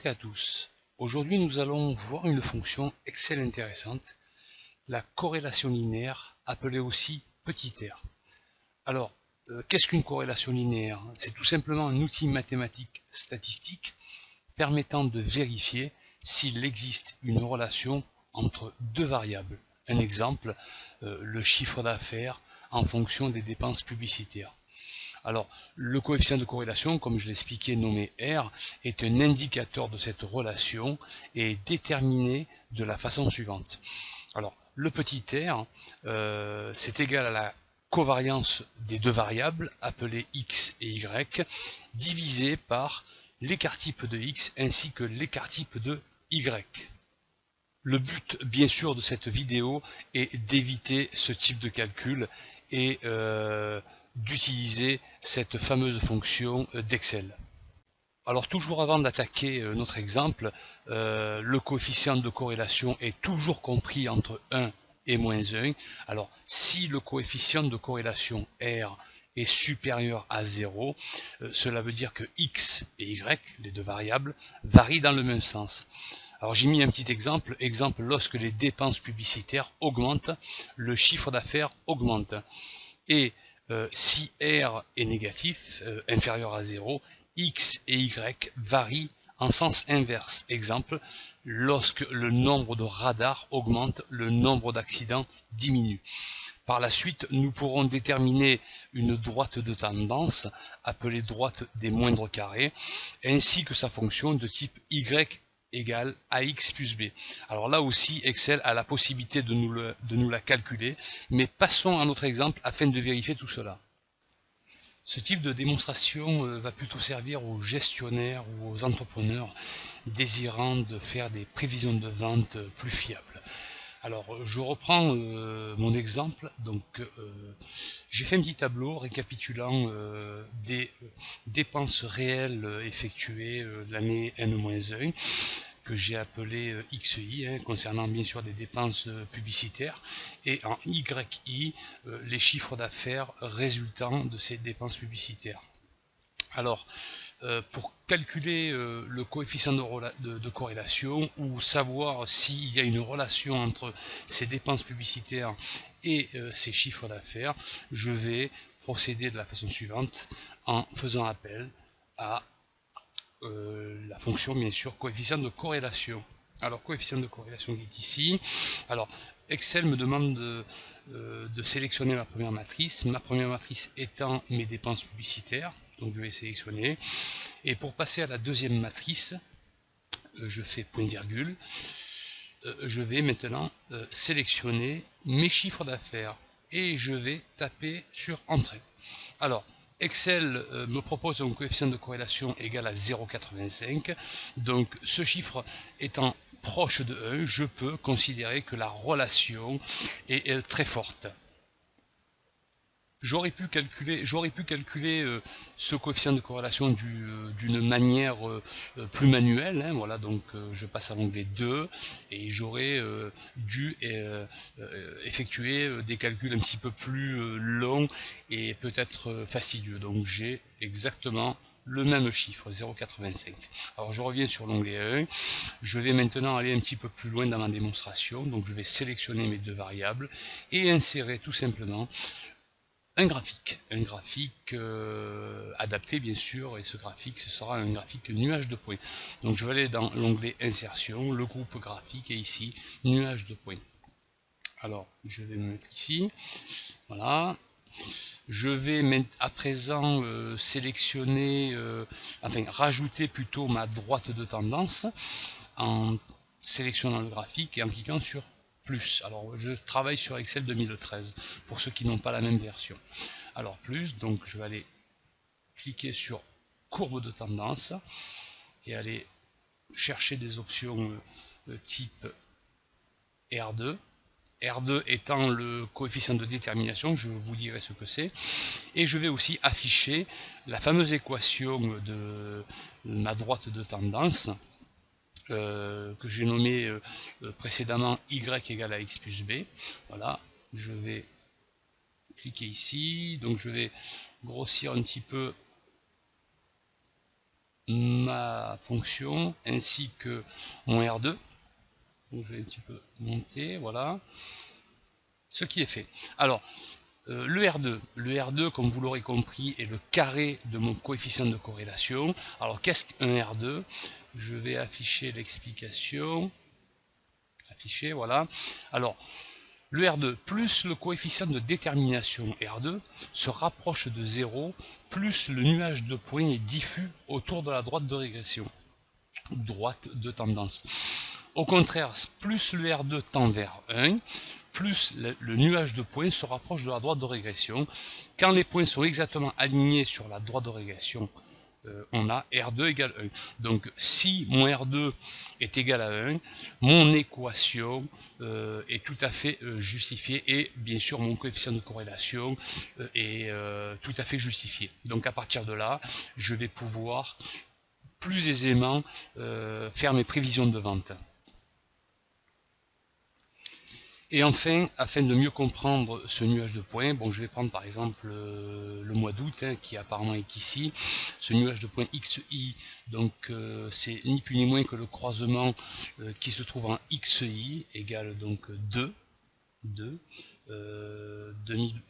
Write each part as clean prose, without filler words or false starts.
toutes et à tous. Aujourd'hui, nous allons voir une fonction Excel intéressante, la corrélation linéaire, appelée aussi petit r. Alors, qu'est-ce qu'une corrélation linéaire? C'est tout simplement un outil mathématique statistique permettant de vérifier s'il existe une relation entre deux variables. Un exemple, le chiffre d'affaires en fonction des dépenses publicitaires. Alors, le coefficient de corrélation, comme je l'expliquais, nommé R, est un indicateur de cette relation et est déterminé de la façon suivante. Alors, le petit r, c'est égal à la covariance des deux variables, appelées x et y, divisé par l'écart type de x ainsi que l'écart type de y. Le but, bien sûr, de cette vidéo est d'éviter ce type de calcul et d'utiliser cette fameuse fonction d'Excel. Alors toujours avant d'attaquer notre exemple, le coefficient de corrélation est toujours compris entre 1 et moins 1. Alors si le coefficient de corrélation R est supérieur à 0, cela veut dire que X et Y, les deux variables, varient dans le même sens. Alors j'ai mis un petit exemple, lorsque les dépenses publicitaires augmentent, le chiffre d'affaires augmente. Et si R est négatif, inférieur à 0, X et Y varient en sens inverse. Exemple, lorsque le nombre de radars augmente, le nombre d'accidents diminue. Par la suite, nous pourrons déterminer une droite de tendance, appelée droite des moindres carrés, ainsi que sa fonction de type Y égale AX plus B. Alors là aussi, Excel a la possibilité de nous la calculer, mais passons à notre exemple afin de vérifier tout cela. Ce type de démonstration va plutôt servir aux gestionnaires ou aux entrepreneurs désirant de faire des prévisions de vente plus fiables. Alors, je reprends mon exemple. Donc, j'ai fait un petit tableau récapitulant des dépenses réelles effectuées l'année N-1, que j'ai appelé XI, concernant bien sûr des dépenses publicitaires, et en YI, les chiffres d'affaires résultant de ces dépenses publicitaires. Alors, pour calculer le coefficient de corrélation ou savoir s'il y a une relation entre ces dépenses publicitaires et ces chiffres d'affaires, je vais procéder de la façon suivante en faisant appel à la fonction, bien sûr, coefficient de corrélation. Alors, coefficient de corrélation qui est ici. Alors, Excel me demande de sélectionner ma première matrice étant mes dépenses publicitaires. Donc je vais sélectionner, et pour passer à la deuxième matrice, je fais point virgule, je vais maintenant sélectionner mes chiffres d'affaires et je vais taper sur Entrée. Alors Excel me propose un coefficient de corrélation égal à 0,85, donc ce chiffre étant proche de 1, je peux considérer que la relation est très forte. J'aurais pu calculer ce coefficient de corrélation d'une manière plus manuelle, voilà, donc je passe à l'onglet 2 et j'aurais dû effectuer des calculs un petit peu plus longs et peut-être fastidieux. Donc j'ai exactement le même chiffre, 0,85. Alors je reviens sur l'onglet 1, je vais maintenant aller un petit peu plus loin dans ma démonstration, donc je vais sélectionner mes deux variables et insérer tout simplement un graphique adapté bien sûr, et ce graphique ce sera un graphique nuage de points. Donc je vais aller dans l'onglet insertion, le groupe graphique, et ici nuage de points. Alors je vais me mettre ici, voilà. Je vais à présent sélectionner, rajouter plutôt ma droite de tendance en sélectionnant le graphique et en cliquant sur plus. Alors je travaille sur Excel 2013 pour ceux qui n'ont pas la même version. Alors plus, donc je vais aller cliquer sur courbe de tendance et aller chercher des options type R2. R2 étant le coefficient de détermination, je vous dirai ce que c'est. Et je vais aussi afficher la fameuse équation de ma droite de tendance, que j'ai nommé précédemment y égale à x plus b. Voilà, je vais cliquer ici, donc je vais grossir un petit peu ma fonction ainsi que mon R2. Donc je vais un petit peu monter, voilà. Ce qui est fait. Alors, le R2, comme vous l'aurez compris, est le carré de mon coefficient de corrélation. Alors, qu'est-ce qu'un R2? Je vais afficher l'explication. Afficher, voilà. Alors, le R2 plus le coefficient de détermination R2 se rapproche de 0, plus le nuage de points est diffus autour de la droite de régression, droite de tendance. Au contraire, plus le R2 tend vers 1, plus le nuage de points se rapproche de la droite de régression. Quand les points sont exactement alignés sur la droite de régression, on a R2 égale 1. Donc si mon R2 est égal à 1, mon équation est tout à fait justifiée, et bien sûr mon coefficient de corrélation est tout à fait justifié. Donc à partir de là, je vais pouvoir plus aisément faire mes prévisions de vente. Et enfin, afin de mieux comprendre ce nuage de points, bon, je vais prendre par exemple le mois d'août, hein, qui apparemment est ici. Ce nuage de points XI, donc c'est ni plus ni moins que le croisement qui se trouve en XI, égale donc 2000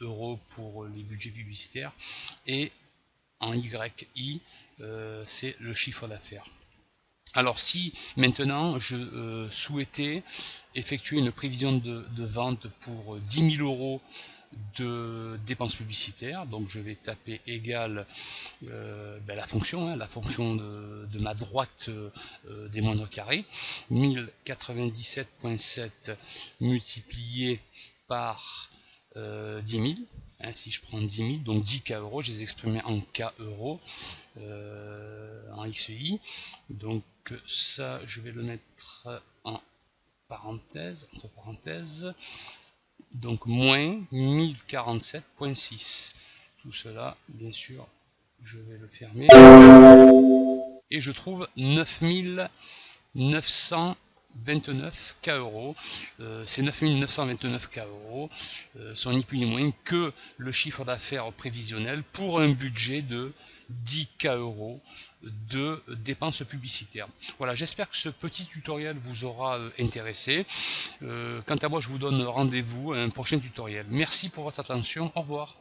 € pour les budgets publicitaires, et en YI, c'est le chiffre d'affaires. Alors si maintenant je souhaitais effectuer une prévision de vente pour 10 000 € de dépenses publicitaires, donc je vais taper égal la fonction de ma droite des moindres carrés, 1097.7 multiplié par 10 000, hein, si je prends 10 000, donc 10K euros, je les exprimais en K euros, en XI, donc ça je vais le mettre en parenthèse, entre parenthèses, donc moins 1047.6, tout cela bien sûr je vais le fermer, et je trouve 9929 K euros. Ces 9929 K euros sont ni plus ni moins que le chiffre d'affaires prévisionnel pour un budget de 10 K euros de dépenses publicitaires. Voilà, j'espère que ce petit tutoriel vous aura intéressé. Quant à moi, je vous donne rendez-vous à un prochain tutoriel. Merci pour votre attention, au revoir.